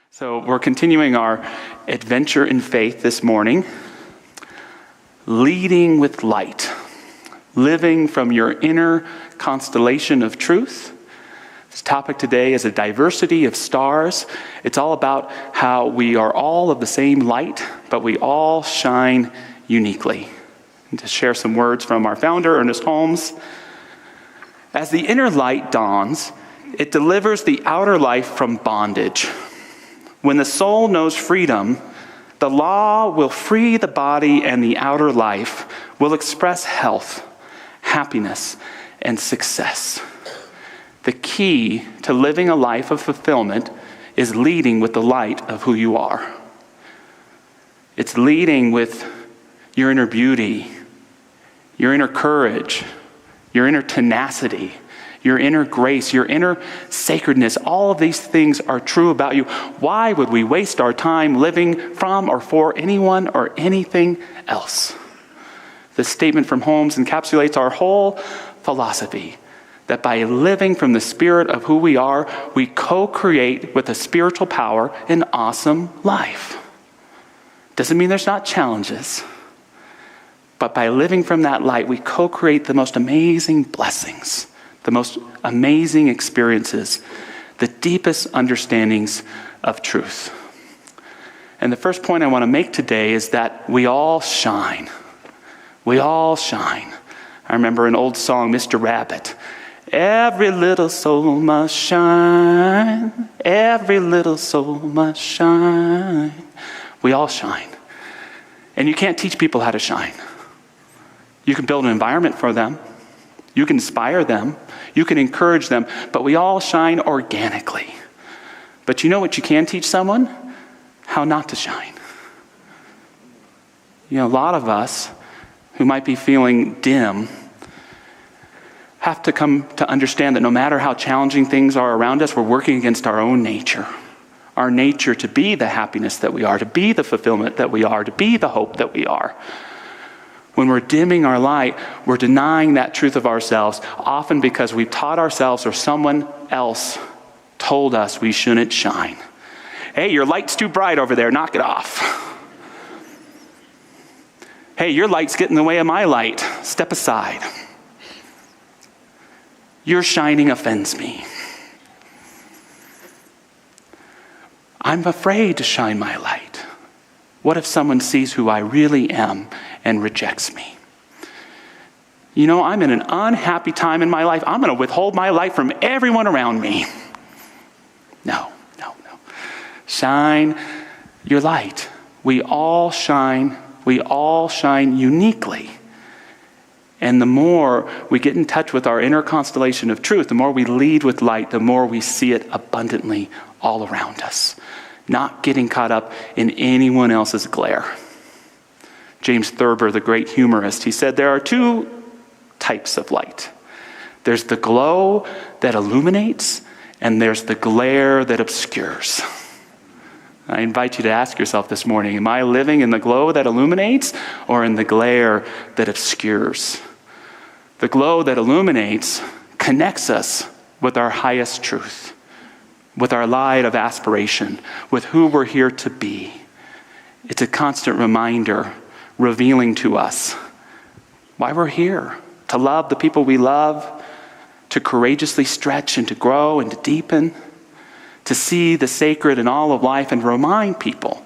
So we're continuing our adventure in faith this morning, leading with light, living from your inner constellation of truth. This topic today is a diversity of stars. It's all about how we are all of the same light, but we all shine uniquely. And to share some words from our founder, Ernest Holmes, as the inner light dawns, it delivers the outer life from bondage. When the soul knows freedom, the law will free the body, and the outer life will express health, happiness, and success. The key to living a life of fulfillment is leading with the light of who you are. It's leading with your inner beauty, your inner courage, your inner tenacity, your inner grace, your inner sacredness. All of these things are true about you. Why would we waste our time living from or for anyone or anything else? This statement from Holmes encapsulates our whole philosophy, that by living from the spirit of who we are, we co-create with a spiritual power an awesome life. Doesn't mean there's not challenges, but by living from that light, we co-create the most amazing blessings, the most amazing experiences, the deepest understandings of truth. And the first point I want to make today is that we all shine. We all shine. I remember an old song, Mr. Rabbit. Every little soul must shine. Every little soul must shine. We all shine. And you can't teach people how to shine. You can build an environment for them. You can inspire them. You can encourage them, but we all shine organically. But you know what you can teach someone? How not to shine. You know, a lot of us who might be feeling dim have to come to understand that no matter how challenging things are around us, we're working against our own nature. Our nature to be the happiness that we are, to be the fulfillment that we are, to be the hope that we are. When we're dimming our light, we're denying that truth of ourselves, often because we've taught ourselves or someone else told us we shouldn't shine. Hey, your light's too bright over there, knock it off. Hey, your light's getting in the way of my light, step aside. Your shining offends me. I'm afraid to shine my light. What if someone sees who I really am and rejects me? You know, I'm in an unhappy time in my life. I'm going to withhold my light from everyone around me. No. Shine your light. We all shine uniquely. And the more we get in touch with our inner constellation of truth, the more we lead with light, the more we see it abundantly all around us. Not getting caught up in anyone else's glare. James Thurber, the great humorist, he said there are two types of light. There's the glow that illuminates, and there's the glare that obscures. I invite you to ask yourself this morning, am I living in the glow that illuminates or in the glare that obscures? The glow that illuminates connects us with our highest truth, with our light of aspiration, with who we're here to be. It's a constant reminder, revealing to us why we're here, to love the people we love, to courageously stretch and to grow and to deepen, to see the sacred in all of life and remind people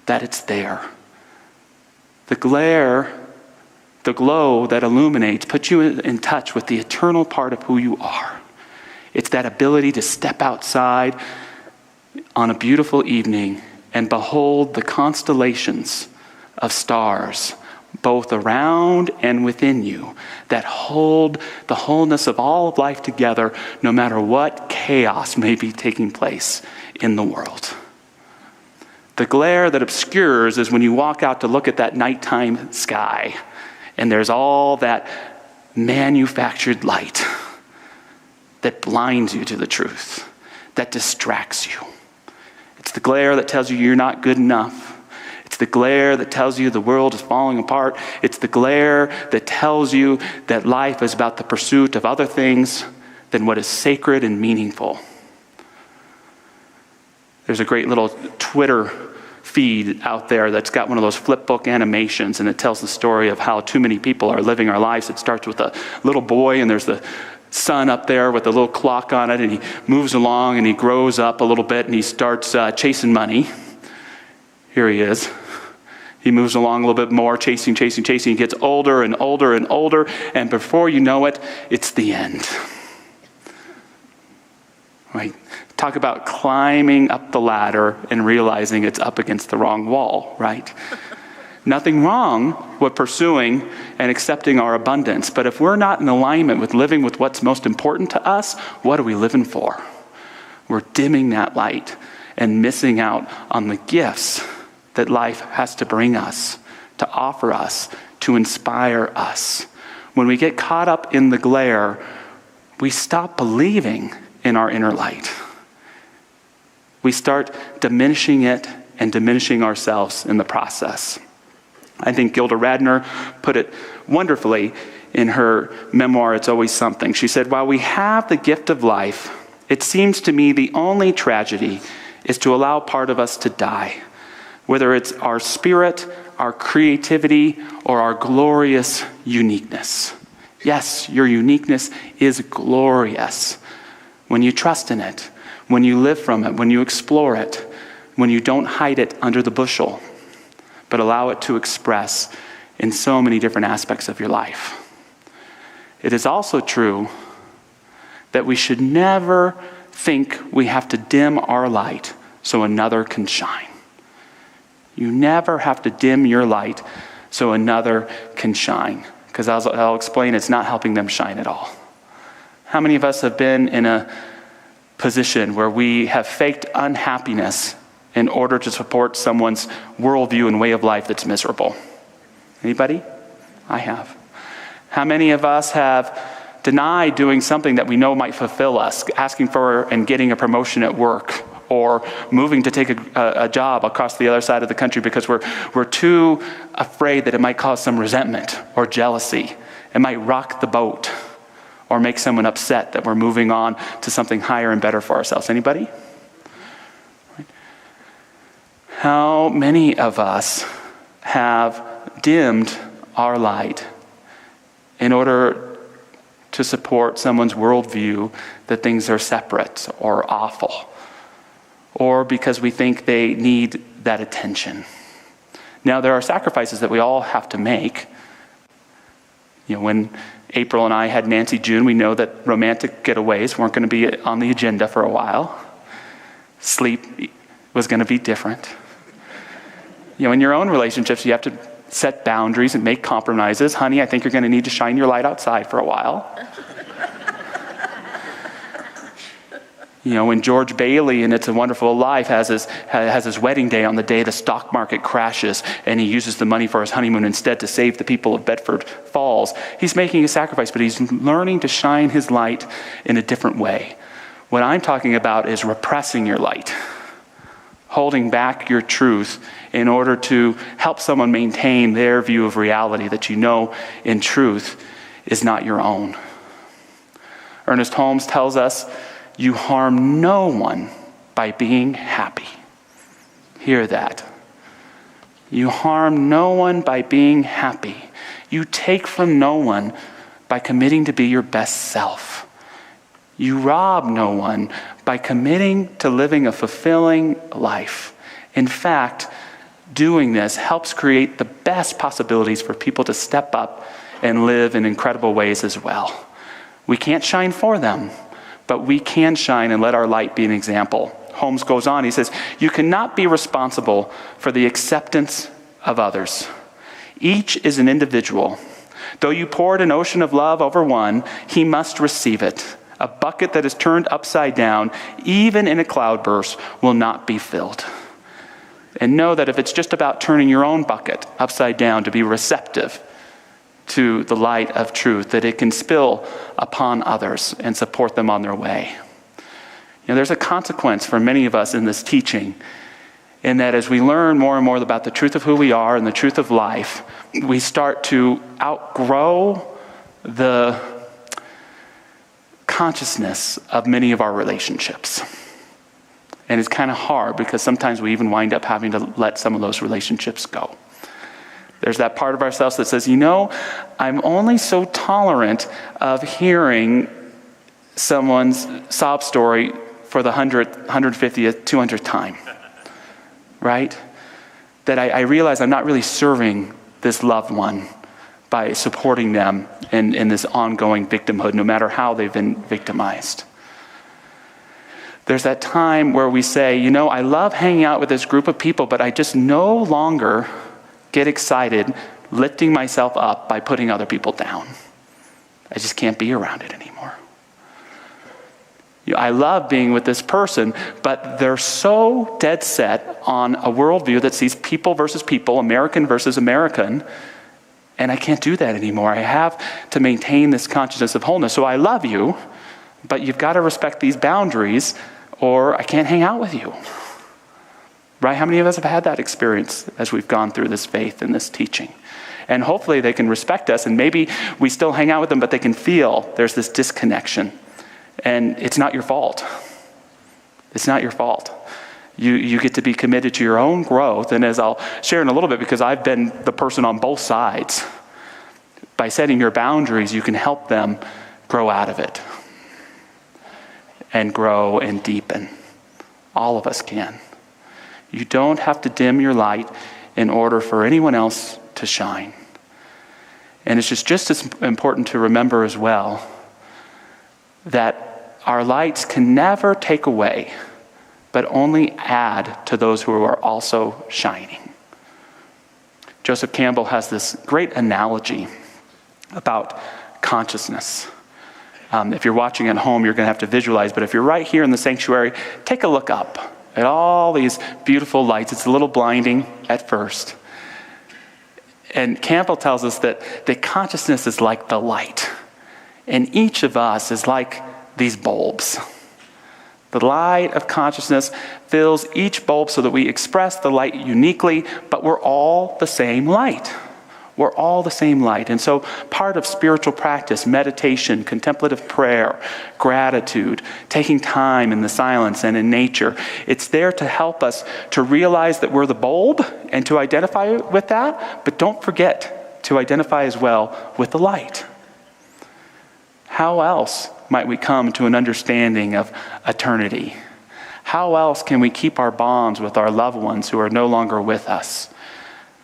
that it's there. The glow that illuminates puts you in touch with the eternal part of who you are. It's that ability to step outside on a beautiful evening and behold the constellations of stars, both around and within you, that hold the wholeness of all of life together, no matter what chaos may be taking place in the world. The glare that obscures is when you walk out to look at that nighttime sky, and there's all that manufactured light that blinds you to the truth, that distracts you. It's the glare that tells you you're not good enough. It's the glare that tells you the world is falling apart. It's the glare that tells you that life is about the pursuit of other things than what is sacred and meaningful. There's a great little Twitter feed out there that's got one of those flip book animations, and it tells the story of how too many people are living our lives. It starts with a little boy, and there's the sun up there with a little clock on it, and he moves along and he grows up a little bit and he starts chasing money. Here he is. He moves along a little bit more, chasing. He gets older and older and older, and before you know it, it's the end. Right? Talk about climbing up the ladder and realizing it's up against the wrong wall, right? Nothing wrong with pursuing and accepting our abundance, but if we're not in alignment with living with what's most important to us, what are we living for? We're dimming that light and missing out on the gifts that life has to bring us, to offer us, to inspire us. When we get caught up in the glare, we stop believing in our inner light. We start diminishing it and diminishing ourselves in the process. I think Gilda Radner put it wonderfully in her memoir, It's Always Something. She said, "While we have the gift of life, it seems to me the only tragedy is to allow part of us to die, whether it's our spirit, our creativity, or our glorious uniqueness." Yes, your uniqueness is glorious when you trust in it, when you live from it, when you explore it, when you don't hide it under the bushel, but allow it to express in so many different aspects of your life. It is also true that we should never think we have to dim our light so another can shine. You never have to dim your light so another can shine, because I'll explain, it's not helping them shine at all. How many of us have been in a position where we have faked unhappiness in order to support someone's worldview and way of life that's miserable? Anybody? I have. How many of us have denied doing something that we know might fulfill us, asking for and getting a promotion at work, or moving to take a job across the other side of the country because we're too afraid that it might cause some resentment or jealousy. It might rock the boat or make someone upset that we're moving on to something higher and better for ourselves. Anybody? How many of us have dimmed our light in order to support someone's worldview that things are separate or awful, or because we think they need that attention? Now, there are sacrifices that we all have to make. You know, when April and I had Nancy June, we know that romantic getaways weren't going to be on the agenda for a while. Sleep was going to be different. You know, in your own relationships, you have to set boundaries and make compromises. Honey, I think you're going to need to shine your light outside for a while. You know, when George Bailey in It's a Wonderful Life has his wedding day on the day the stock market crashes, and he uses the money for his honeymoon instead to save the people of Bedford Falls, he's making a sacrifice, but he's learning to shine his light in a different way. What I'm talking about is repressing your light, holding back your truth in order to help someone maintain their view of reality that you know in truth is not your own. Ernest Holmes tells us, "You harm no one by being happy." Hear that. You harm no one by being happy. You take from no one by committing to be your best self. You rob no one by committing to living a fulfilling life. In fact, doing this helps create the best possibilities for people to step up and live in incredible ways as well. We can't shine for them, but we can shine and let our light be an example. Holmes goes on, he says, "You cannot be responsible for the acceptance of others. Each is an individual. Though you poured an ocean of love over one, he must receive it. A bucket that is turned upside down, even in a cloudburst, will not be filled." And know that if it's just about turning your own bucket upside down to be receptive to the light of truth, that it can spill upon others and support them on their way. You know, there's a consequence for many of us in this teaching, in that as we learn more and more about the truth of who we are and the truth of life, we start to outgrow the consciousness of many of our relationships. And it's kind of hard because sometimes we even wind up having to let some of those relationships go. There's that part of ourselves that says, I'm only so tolerant of hearing someone's sob story for the 100th, 150th, 200th time, right? That I realize I'm not really serving this loved one by supporting them in this ongoing victimhood, no matter how they've been victimized. There's that time where we say, I love hanging out with this group of people, but I just no longer get excited lifting myself up by putting other people down. I just can't be around it anymore. I love being with this person, but they're so dead set on a worldview that sees people versus people, American versus American, and I can't do that anymore. I have to maintain this consciousness of wholeness. So I love you, but you've got to respect these boundaries, or I can't hang out with you. Right? How many of us have had that experience as we've gone through this faith and this teaching? And hopefully they can respect us, and maybe we still hang out with them, but they can feel there's this disconnection. And it's not your fault. It's not your fault. You get to be committed to your own growth, and as I'll share in a little bit, because I've been the person on both sides, by setting your boundaries, you can help them grow out of it and grow and deepen. All of us can. You don't have to dim your light in order for anyone else to shine. And it's just as important to remember as well that our lights can never take away, but only add to those who are also shining. Joseph Campbell has this great analogy about consciousness. If you're watching at home, you're going to have to visualize, but if you're right here in the sanctuary, take a look up at all these beautiful lights. It's a little blinding at first. And Campbell tells us that consciousness is like the light. And each of us is like these bulbs. The light of consciousness fills each bulb so that we express the light uniquely, but we're all the same light. We're all the same light. And so part of spiritual practice, meditation, contemplative prayer, gratitude, taking time in the silence and in nature, it's there to help us to realize that we're the bulb and to identify with that, but don't forget to identify as well with the light. How else might we come to an understanding of eternity? How else can we keep our bonds with our loved ones who are no longer with us?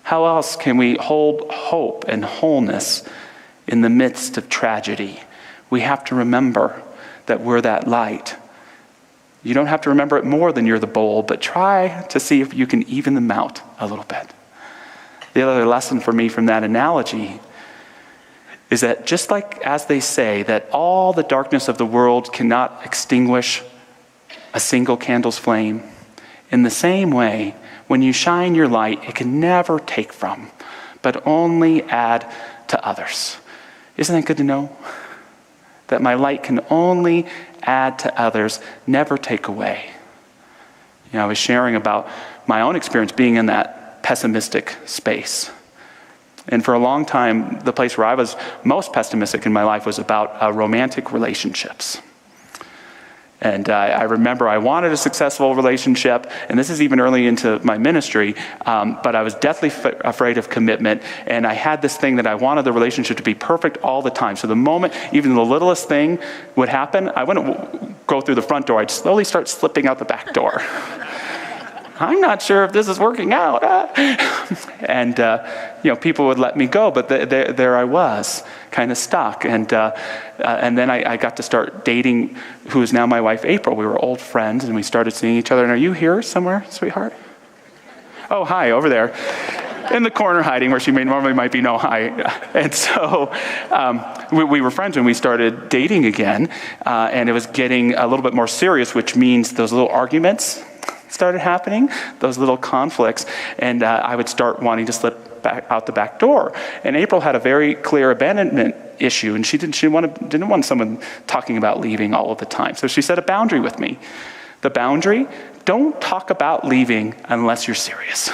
How else can we hold hope and wholeness in the midst of tragedy? We have to remember that we're that light. You don't have to remember it more than you're the bulb, but try to see if you can even them out a little bit. The other lesson for me from that analogy is that just like as they say that all the darkness of the world cannot extinguish a single candle's flame, in the same way, when you shine your light, it can never take from, but only add to others. Isn't that good to know? That my light can only add to others, never take away. I was sharing about my own experience being in that pessimistic space. And for a long time, the place where I was most pessimistic in my life was about romantic relationships. And I remember I wanted a successful relationship, and this is even early into my ministry, but I was deathly afraid of commitment, and I had this thing that I wanted the relationship to be perfect all the time. So the moment even the littlest thing would happen, I wouldn't go through the front door. I'd slowly start slipping out the back door. I'm not sure if this is working out. And, people would let me go, but there I was, kind of stuck. And then I got to start dating who is now my wife, April. We were old friends, and we started seeing each other. And are you here somewhere, sweetheart? Oh, hi, over there. In the corner hiding where she normally might be, no, hi. And so we were friends when we started dating again, and it was getting a little bit more serious, which means those little arguments started happening, those little conflicts, and I would start wanting to slip back out the back door. And April had a very clear abandonment issue, and she didn't want someone talking about leaving all of the time. So she set a boundary with me. The boundary: don't talk about leaving unless you're serious.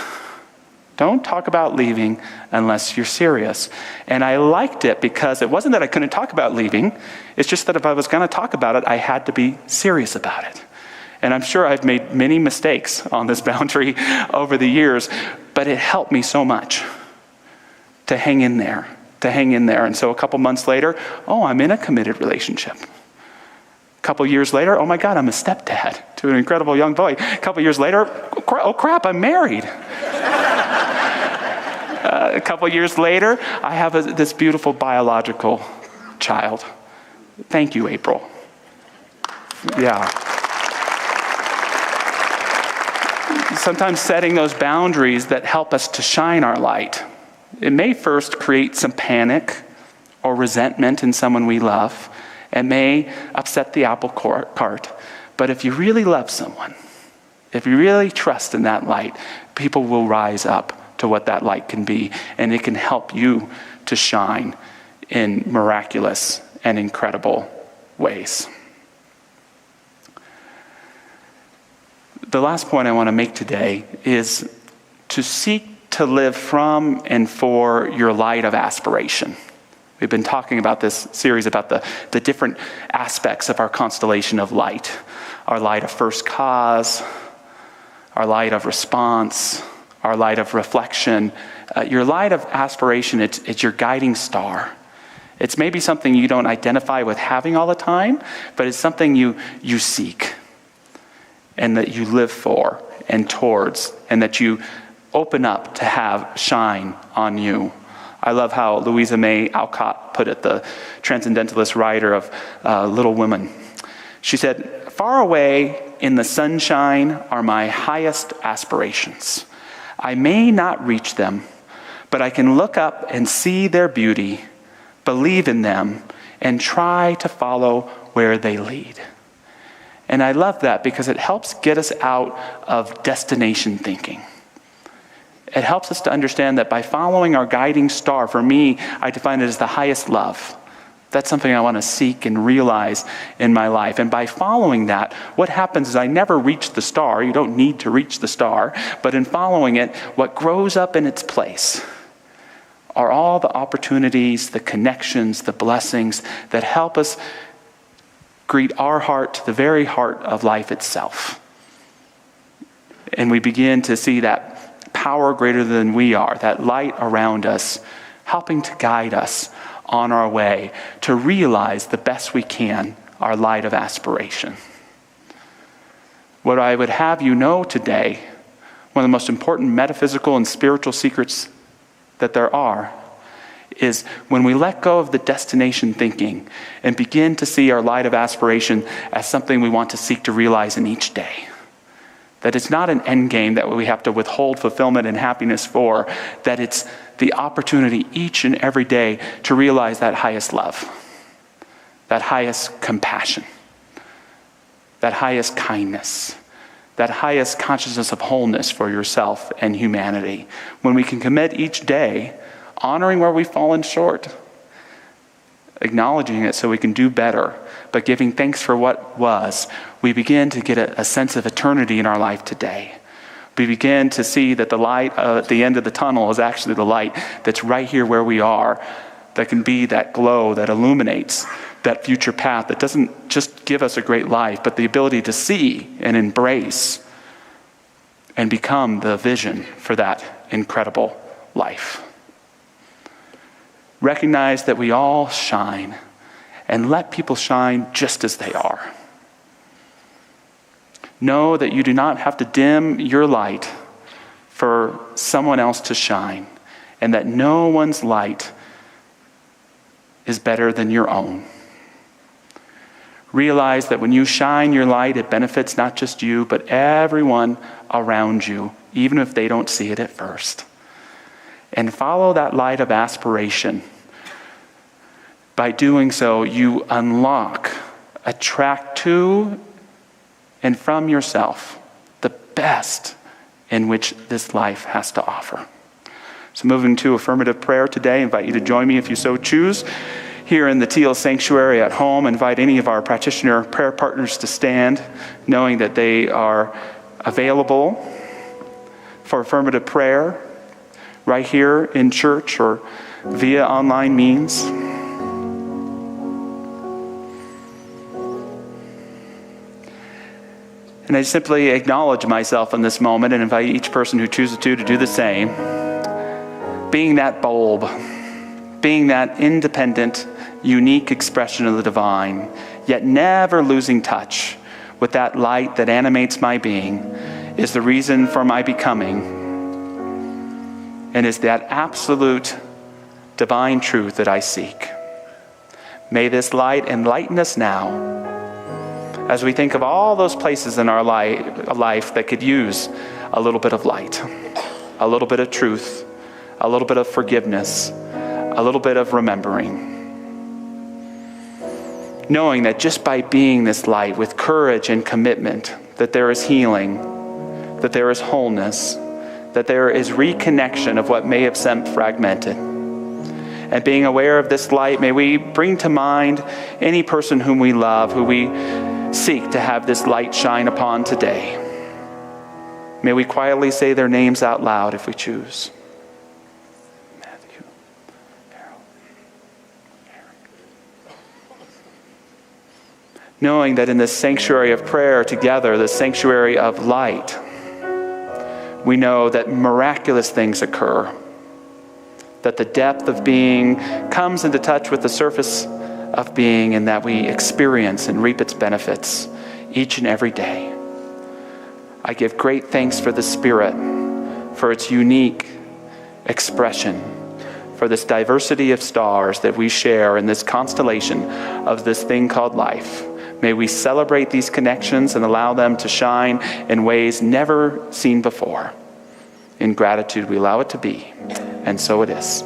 Don't talk about leaving unless you're serious. And I liked it because it wasn't that I couldn't talk about leaving. It's just that if I was going to talk about it, I had to be serious about it. And I'm sure I've made many mistakes on this boundary over the years, but it helped me so much to hang in there. And so a couple months later, I'm in a committed relationship. A couple years later, oh my God, I'm a stepdad to an incredible young boy. A couple years later, oh crap, I'm married. A couple years later, I have this beautiful biological child. Thank you, April. Yeah. Sometimes setting those boundaries that help us to shine our light. It may first create some panic or resentment in someone we love. It may upset the apple cart. But if you really love someone, if you really trust in that light, people will rise up to what that light can be, and it can help you to shine in miraculous and incredible ways. The last point I want to make today is to seek to live from and for your light of aspiration. We've been talking about this series about the different aspects of our constellation of light. Our light of first cause, our light of response, our light of reflection. Your light of aspiration, it's your guiding star. It's maybe something you don't identify with having all the time, but it's something you seek and that you live for and towards, and that you open up to have shine on you. I love how Louisa May Alcott put it, the transcendentalist writer of Little Women. She said, "Far away in the sunshine are my highest aspirations. I may not reach them, but I can look up and see their beauty, believe in them, and try to follow where they lead." And I love that because it helps get us out of destination thinking. It helps us to understand that by following our guiding star, for me, I define it as the highest love. That's something I want to seek and realize in my life. And by following that, what happens is I never reach the star. You don't need to reach the star. But in following it, what grows up in its place are all the opportunities, the connections, the blessings that help us greet our heart to the very heart of life itself. And we begin to see that power greater than we are, that light around us, helping to guide us on our way to realize the best we can our light of aspiration. What I would have you know today, one of the most important metaphysical and spiritual secrets that there are, is when we let go of the destination thinking and begin to see our light of aspiration as something we want to seek to realize in each day. That it's not an end game that we have to withhold fulfillment and happiness for, that it's the opportunity each and every day to realize that highest love, that highest compassion, that highest kindness, that highest consciousness of wholeness for yourself and humanity. When we can commit each day, honoring where we've fallen short, acknowledging it so we can do better, but giving thanks for what was, we begin to get a sense of eternity in our life today. We begin to see that the light at the end of the tunnel is actually the light that's right here where we are, that can be that glow that illuminates that future path that doesn't just give us a great life, but the ability to see and embrace and become the vision for that incredible life. Recognize that we all shine, and let people shine just as they are. Know that you do not have to dim your light for someone else to shine, and that no one's light is better than your own. Realize that when you shine your light, it benefits not just you, but everyone around you, even if they don't see it at first. And follow that light of aspiration. By doing so, you unlock, attract to and from yourself the best in which this life has to offer. So moving to affirmative prayer today, I invite you to join me if you so choose. Here in the Teal Sanctuary at home, invite any of our practitioner prayer partners to stand, knowing that they are available for affirmative prayer right here in church or via online means. And I simply acknowledge myself in this moment and invite each person who chooses to do the same. Being that bulb, being that independent, unique expression of the divine, yet never losing touch with that light that animates my being, is the reason for my becoming, and is that absolute divine truth that I seek. May this light enlighten us now as we think of all those places in our life that could use a little bit of light, a little bit of truth, a little bit of forgiveness, a little bit of remembering. Knowing that just by being this light with courage and commitment, that there is healing, that there is wholeness, that there is reconnection of what may have seemed fragmented. And being aware of this light, may we bring to mind any person whom we love, who we seek to have this light shine upon today. May we quietly say their names out loud if we choose. Matthew, Harold, Harry. Knowing that in this sanctuary of prayer together, the sanctuary of light, we know that miraculous things occur, that the depth of being comes into touch with the surface of being, and that we experience and reap its benefits each and every day. I give great thanks for the Spirit, for its unique expression, for this diversity of stars that we share in this constellation of this thing called life. May we celebrate these connections and allow them to shine in ways never seen before. In gratitude, we allow it to be, and so it is.